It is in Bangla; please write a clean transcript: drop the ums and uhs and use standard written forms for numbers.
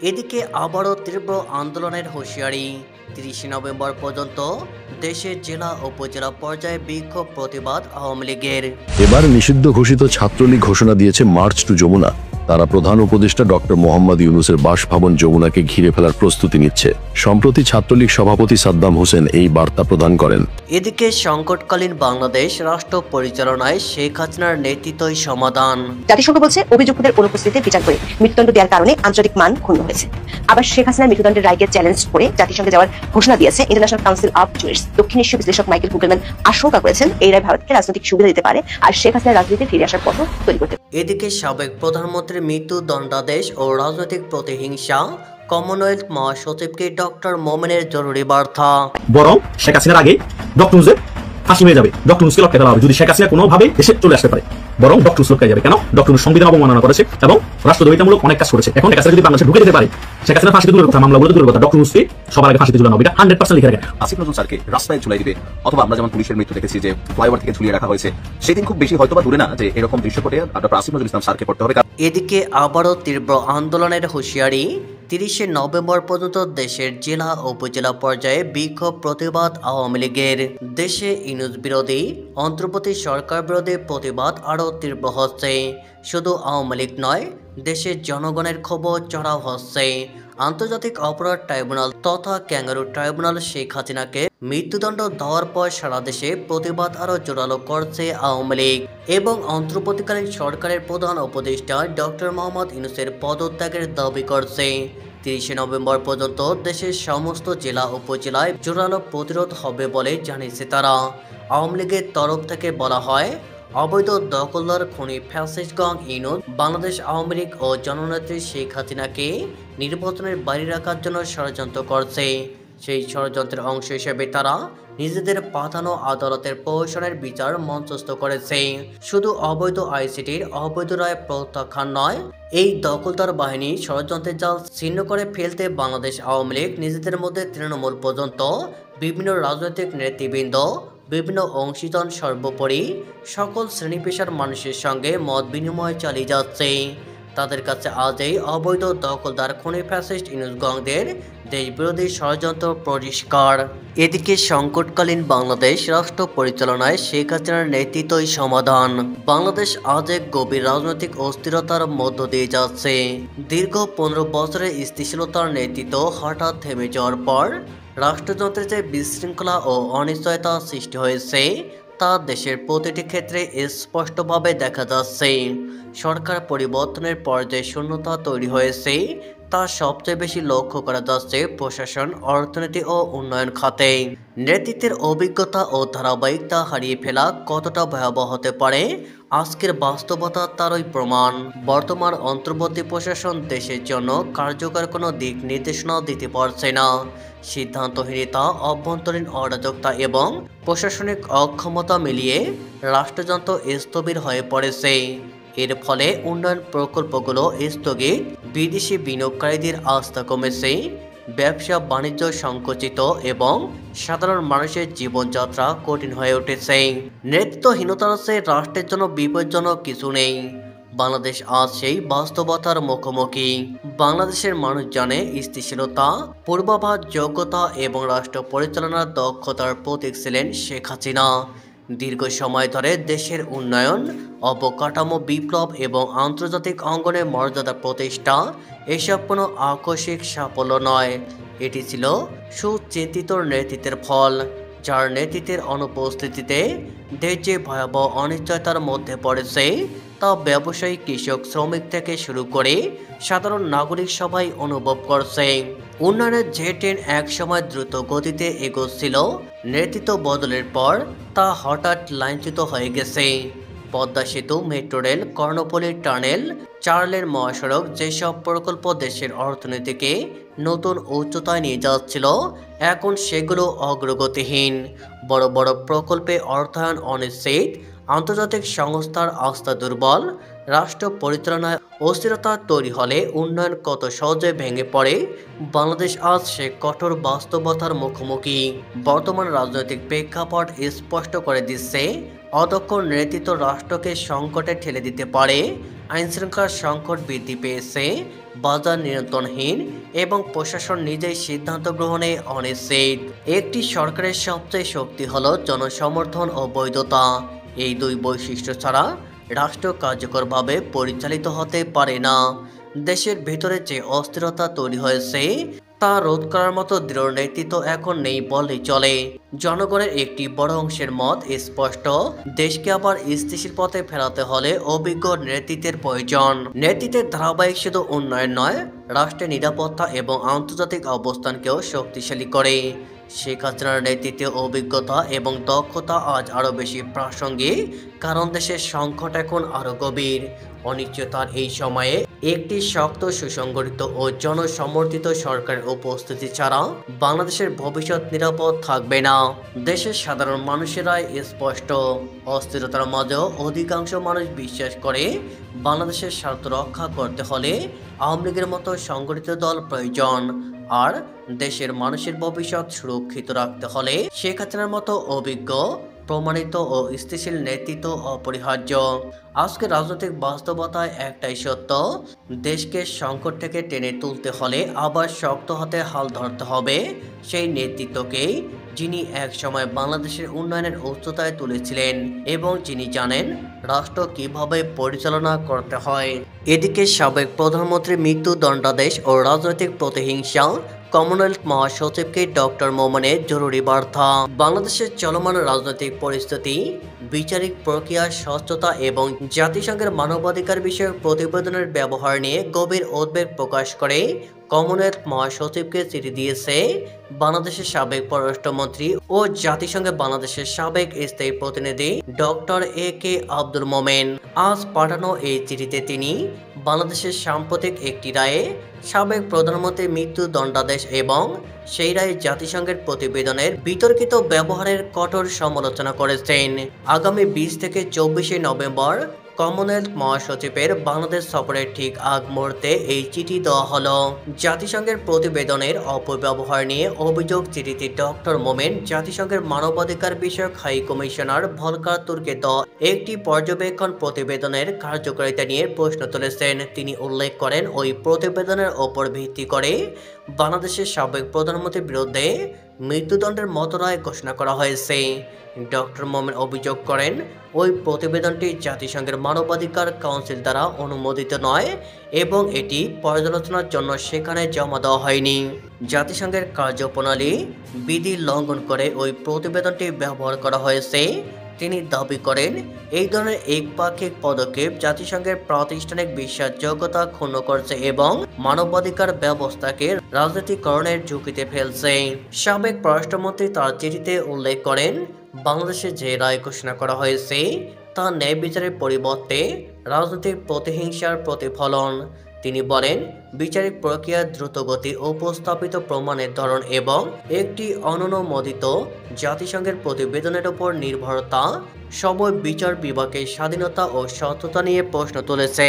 এদিকে আবারও তীব্র আন্দোলনের হুঁশিয়ারি। ৩০ নভেম্বর পর্যন্ত দেশের জেলা উপজেলা পর্যায়ে বিক্ষোভ প্রতিবাদ আওয়ামী লীগের। এবার নিষিদ্ধ ঘোষিত ছাত্রলীগ ঘোষণা দিয়েছে মার্চ টু যমুনা। তারা প্রধান উপদেষ্টা ডক্টর মোহাম্মদ ইউনূসের বাসভবন যমুনাকে ঘিরে ফেলার প্রস্তুতি নিচ্ছে। সম্প্রতি ছাত্রলীগ সভাপতি সাদ্দাম হোসেন এই বার্তা প্রদান করেন। এদিকে সংকটকালীন বাংলাদেশ রাষ্ট্র পরিচালনায় শেখ হাসিনার নেতৃত্বই সমাধান। জাতিসংঘ বলছে অভিযুক্তদের অনুপস্থিতিতে বিচার করে মৃত্যুদণ্ড দেওয়ার কারণে আন্তর্জাতিক মান ক্ষুণ্ণ হয়েছে। আবার শেখ হাসিনার মৃত্যুদণ্ডের রায়কে চ্যালেঞ্জ করে জাতিসংঘে যাওয়ার ঘোষণা দিয়েছে ইন্টারন্যাশনাল কাউন্সিল অফ জুরিস্ট। দক্ষিণ এশীয় বিশ্লেষক মাইকেল কুগেলম্যান আশঙ্কা করেছেন এই রায় ভারতকে রাজনৈতিক সুবিধা দিতে পারে আর শেখ হাসিনার রাজনীতিতে ফিরে আসার পথ তৈরি করতে। এদিকে সাবেক প্রধানমন্ত্রীর মৃত্যুদণ্ডাদেশ ও রাজনৈতিক প্রতিহিংসা, কমনওয়েলথ মহাসচিবকে ডক্টর মোমেনের জরুরি বার্তা। বরং শেখ হাসিনার আগে ডক্টর ইউনূসের ফাঁসি হয়ে যাবে, ডক্টর ইউনূসকে লটকে দেওয়া হবে যদি শেখ হাসিনা কোনোভাবে দেশে চলে আসতে পারে। বরং ডক্টর ইউনূস লটকে যাবে, কেন? ডক্টর ইউনূস সংবিধান অবমাননা করেছে এবং রাষ্ট্রদ্রোহিতামূলক অনেক কাজ করেছে। এখন শেখ হাসিনা যদি বাংলাদেশে ঢুকে যেতে পারে, শেখ হাসিনা ফাঁসিতে দূরের কথা, মামলাগুলো দূরের কথা, ডক্টর ইউনূসকে সবার আগে ফাঁসিতে ঝুলানো হবে, এটা 100% লিখে রাখে। আসিফ নজরুল স্যারকে রাস্তায় ঝুলাই দিবে, অথবা আমরা যেমন পুলিশের মৃত্যু দেখেছি যে ফ্লাইওভার থেকে ঝুলিয়ে রাখা হয়েছে, সেদিন খুব বেশি হয়তোবা দূরে না যে এরকম দৃশ্যপটে ডক্টর আসিফ নজরুল ইসলাম স্যারকে পড়তে হবে। এদিকে আবারও তীব্র আন্দোলনের হুঁশিয়ারি। ৩০ নভেম্বর পর্যন্ত দেশের জেলা উপজেলা পর্যায়ে বিক্ষোভ প্রতিবাদ আওয়ামী লীগের। দেশে ইউনূস বিরোধী, অন্তর্বর্তী সরকার বিরোধী প্রতিবাদ আরও তীব্র হচ্ছে। শুধু আওয়ামী লীগ নয়, দেশের জনগণের ক্ষোভও চড়াও হচ্ছে। আন্তর্জাতিক অপরাধ ট্রাইব্যুনাল তথা ক্যাঙ্গারু ট্রাইব্যুনাল শেখ হাসিনাকে মৃত্যুদণ্ড দেওয়ার পর সারা দেশে প্রতিবাদ আরও জোরালো করছে আওয়ামী লীগ এবং অন্তর্বর্তীকালীন সরকারের প্রধান উপদেষ্টা ডক্টর মোহাম্মদ ইউনূসের পদত্যাগের দাবি করছে। ৩০ নভেম্বর পর্যন্ত দেশের সমস্ত জেলা উপজেলায় জোরালো প্রতিরোধ হবে বলে জানিয়েছে তারা। আওয়ামী লীগের তরফ থেকে বলা হয়, অবৈধ দখলদার খনি ফ্যাসিস্ট গং ইউনূস বাংলাদেশ আওয়ামী লীগ ও জননেত্রী শেখ হাসিনাকে নির্বাচনের বাইরে রাখার জন্য ষড়যন্ত্র করছে। সেই ষড়যন্ত্রের অংশ হিসেবে তারা নিজেদের পাঠানো আদালতের প্রহসনের বিচার মঞ্চস্থ করেছে। শুধু অবৈধ আইসিটির অবৈধ রায় প্রত্যাখ্যান নয়, এই দখলদার বাহিনী ষড়যন্ত্রের জাল ছিন্ন করে ফেলতে বাংলাদেশ আওয়ামী লীগ নিজেদের মধ্যে তৃণমূল পর্যন্ত বিভিন্ন রাজনৈতিক নেতৃবৃন্দ, বিভিন্ন অংশীজন সর্বোপরি সকল শ্রেণী পেশার মানুষের সঙ্গে মত বিনিময় চালিয়ে যাচ্ছে। তাদের কাছে আজ এই অবৈধ দখলদার খনি ফ্যাসিস্ট ইউনূস গংদের দেশবিরোধী ষড়যন্ত্র পরিষ্কার। এদিকে সংকটকালীন বাংলাদেশ রাষ্ট্র পরিচালনায় শেখ হাসিনার নেতৃত্বই সমাধান। বাংলাদেশ আজ এক গভীর রাজনৈতিক অস্থিরতার মধ্য দিয়ে যাচ্ছে। দীর্ঘ 15 বছরের স্থিতিশীলতার নেতৃত্ব হঠাৎ থেমে যাওয়ার পর রাষ্ট্রযন্ত্রের যে বিশৃঙ্খলা ও অনিশ্চয়তা সৃষ্টি হয়েছে তা দেশের প্রতিটি ক্ষেত্রে স্পষ্টভাবে দেখা যাচ্ছে। সরকার পরিবর্তনের পর যে শূন্যতা তৈরি হয়েছে তা সবচেয়ে বেশি লক্ষ্য করা যাচ্ছে প্রশাসন, অর্থনীতি ও উন্নয়ন খাতে। নেতৃত্বের অভিজ্ঞতা ও ধারাবাহিকতা হারিয়ে ফেলা কতটা ভয়াবহ হতে পারে আজকের বাস্তবতা তারই প্রমাণ। বর্তমান অন্তর্বর্তী প্রশাসন দেশের জন্য কার্যকর কোনো দিক নির্দেশনা দিতে পারছে না। সিদ্ধান্তহীনতা, অভ্যন্তরীণ অরাজকতা এবং প্রশাসনিক অক্ষমতা মিলিয়ে রাষ্ট্রযন্ত্র স্থবির হয়ে পড়েছে। এর ফলে উন্নয়ন প্রকল্পগুলো স্থগিত, বিদেশি বিনিয়োগকারীদের আস্থা কমেছে, ব্যবসা বাণিজ্য সংকুচিত এবং সাধারণ মানুষের জীবনযাত্রা কঠিন হয়ে উঠেছে। নেতৃত্বহীনতার চেয়ে রাষ্ট্রের জন্য বিপজ্জনক কিছু নেই। বাংলাদেশ আজ সেই বাস্তবতার মুখোমুখি। বাংলাদেশের মানুষ জানে স্থিতিশীলতা, পূর্বাভাস, যোগ্যতা এবং রাষ্ট্র পরিচালনার দক্ষতার প্রতীক ছিলেন শেখ হাসিনা। দীর্ঘ সময় ধরে দেশের উন্নয়ন, অবকাঠামো বিপ্লব এবং আন্তর্জাতিক অঙ্গনে মর্যাদা প্রতিষ্ঠা এসব কোনো আকস্মিক সাফল্য নয়। এটি ছিল সুচিন্তিত নেতৃত্বের ফল, যার নেতৃত্বের অনুপস্থিতিতে দেশ যে ভয়াবহ অনিশ্চয়তার মধ্যে পড়েছে তা ব্যবসায়ী, কৃষক, শ্রমিক থেকে শুরু করে সাধারণ নাগরিক সবাই অনুভব করছে। উন্নয়নের যে ট্রেন একসময় দ্রুত গতিতে এগোচ্ছিল, নেতৃত্ব বদলের পর তা হঠাৎ লাইনচ্যুত হয়ে গেছে। পদ্মা সেতু, metro rail, Karnaphuli tunnel, 4 lane মহাসড়ক, যেসব প্রকল্প দেশের অর্থনীতিকে নতুন উচ্চতায় নিয়ে যাচ্ছিল, এখন সেগুলো অগ্রগতিহীন। বড় বড় প্রকল্পে অর্থায়ন অনিশ্চিত, আন্তর্জাতিক সংস্থার আস্থা দুর্বল, রাষ্ট্র পরিচালনায় অস্থিরতা তৈরি হলে উন্নয়ন কত সহজে ভেঙে পড়ে বাংলাদেশ আজ সে কঠোর বাস্তবতার মুখোমুখি। বর্তমান রাজনৈতিক প্রেক্ষাপট স্পষ্ট করে দিচ্ছে, অদক্ষ নেতৃত্ব রাষ্ট্রকে সংকটে ঠেলে দিতে পারে। আইনশৃঙ্খলার সংকট বৃদ্ধি পেয়েছে, বাজার নিয়ন্ত্রণহীন এবং প্রশাসন নিজেই সিদ্ধান্ত গ্রহণে অনিশ্চিত। একটি সরকারের সবচেয়ে শক্তি হলো জনসমর্থন ও বৈধতা। এই দুই বৈশিষ্ট্য ছাড়া রাষ্ট্র কার্যকরভাবে পরিচালিত হতে পারে না। দেশের ভিতরে যে অস্থিরতা তৈরি হয়েছে তা রোধ করার মতো দৃঢ় নেতৃত্ব এখন নেই বললেই চলে। জনগণের একটি বড় অংশের মত স্পষ্ট, দেশকে আবার স্থিতিশীল পথে ফেরাতে হলে অভিজ্ঞ নেতৃত্বের প্রয়োজন। নেতৃত্বের ধারাবাহিক শুধু উন্নয়ন নয়, রাষ্ট্রের নিরাপত্তা এবং আন্তর্জাতিক অবস্থানকেও শক্তিশালী করে। শেখ হাসিনার নেতৃত্বে অভিজ্ঞতা এবং দক্ষতা আজ আরও বেশি প্রাসঙ্গিক, কারণ দেশের সংকট এখন আরও গভীর। অনিশ্চয়তার এই সময়ে একটি শক্ত, সুসংগঠিত ও জনসমর্থিত সরকারের উপস্থিতি ছাড়া বাংলাদেশের ভবিষ্যৎ নিরাপদ থাকবে না। দেশের সাধারণ মানুষেরাই স্পষ্ট, অস্থিরতার মাঝেও অধিকাংশ মানুষ বিশ্বাস করে বাংলাদেশের স্বার্থ রক্ষা করতে হলে আওয়ামী লীগের মতো সংগঠিত দল প্রয়োজন, আর দেশের মানুষের ভবিষ্যৎ সুরক্ষিত রাখতে হলে শেখ হাসিনার মতো অভিজ্ঞ, প্রমাণিত ও স্থিতিশীল নেতৃত্ব অপরিহার্য। আজকে রাজনৈতিক বাস্তবতায় একটাই সত্য, দেশকে সংকট থেকে টেনে তুলতে হলে আবার শক্ত হাতে হাল ধরতে হবে সেই নেতৃত্বকেই, যিনি একসময় বাংলাদেশের উন্নয়নের উচ্চতায় তুলেছিলেন এবং যিনি জানেন রাষ্ট্র কিভাবে পরিচালনা করতে হয়। এদিকে সাবেক প্রধানমন্ত্রী মৃত্যুদণ্ডাদেশ ও রাজনৈতিক প্রতিহিংসা, কমনওয়েলথ মহাসচিবকে ডক্টর মোমেনের জরুরি বার্তা। বাংলাদেশের চলমান রাজনৈতিক পরিস্থিতি, বিচারিক প্রক্রিয়া, স্বচ্ছতা এবং জাতিসংঘের মানবাধিকার বিষয়ক প্রতিবেদনের ব্যবহার নিয়ে গভীর উদ্বেগ প্রকাশ করে কমনওয়েলথ মহাসচিবকে চিঠি দিয়েছে বাংলাদেশের সাবেক পররাষ্ট্রমন্ত্রী ও জাতিসংঘে বাংলাদেশের সাবেক স্থায়ী প্রতিনিধি ডক্টর AK আব্দুল মোমেন। আজ পাঠানো এই চিঠিতে তিনি বাংলাদেশের সাম্প্রতিক একটি রায়ে সাবেক প্রধানমন্ত্রীর মৃত্যুদণ্ডাদেশ এবং সেই রায়ে জাতিসংঘের প্রতিবেদনের বিতর্কিত ব্যবহারের কঠোর সমালোচনা করেছেন। আগামী 20 থেকে 24 নভেম্বর কমনওয়েলথ মহাসচিবের বাংলাদেশ সফরের ঠিক আগ মুহূর্তে এই চিঠি দেওয়া হলো। জাতিসংঘের প্রতিবেদনের অপব্যবহার নিয়ে অভিযোগ চিঠিতে ডক্টর মোমেন জাতিসংঘের মানবাধিকার বিষয়ক হাই কমিশনার ভলকার তুর্কে দেওয়া একটি পর্যবেক্ষণ প্রতিবেদনের কার্যকারিতা নিয়ে প্রশ্ন তুলেছেন। তিনি উল্লেখ করেন, ওই প্রতিবেদনের ওপর ভিত্তি করে বাংলাদেশের সাবেক প্রধানমন্ত্রীর বিরুদ্ধে মৃত্যুদণ্ডের মতো রায় ঘোষণা করা হয়েছে। ডক্টর মোমেন অভিযোগ করেন, ওই প্রতিবেদনটি জাতিসংঘের মানবাধিকার কাউন্সিল দ্বারা অনুমোদিত নয় এবং এটি পর্যালোচনার জন্য সেখানে জমা দেওয়া হয়নি। জাতিসংঘের কার্যপ্রণালী বিধি লঙ্ঘন করে ওই প্রতিবেদনটি ব্যবহার করা হয়েছে। তিনি দাবি করেন, এই ধরনের একপাক্ষিক পদক্ষেপ জাতিসংঘের প্রাতিষ্ঠানিক বিশ্বাসযোগ্যতা ক্ষুণ্ণ করছে এবং মানবাধিকার ব্যবস্থাকে রাজনীতিকরণের ঝুঁকিতে ফেলছে। সাবেক পররাষ্ট্রমন্ত্রী তার চিঠিতে উল্লেখ করেন, বাংলাদেশে যে রায় ঘোষণা করা হয়েছে তা ন্যায় বিচারের পরিবর্তে রাজনৈতিক প্রতিহিংসার প্রতিফলন। তিনি বলেন, বিচারিক প্রক্রিয়ার দ্রুতগতি, উপস্থাপিত প্রমাণের ধরন এবং একটি অননুমোদিত জাতিসংঘের প্রতিবেদনের উপর নির্ভরতা সবই বিচার বিভাগের স্বাধীনতা ও সত্যতা নিয়ে প্রশ্ন তুলেছে।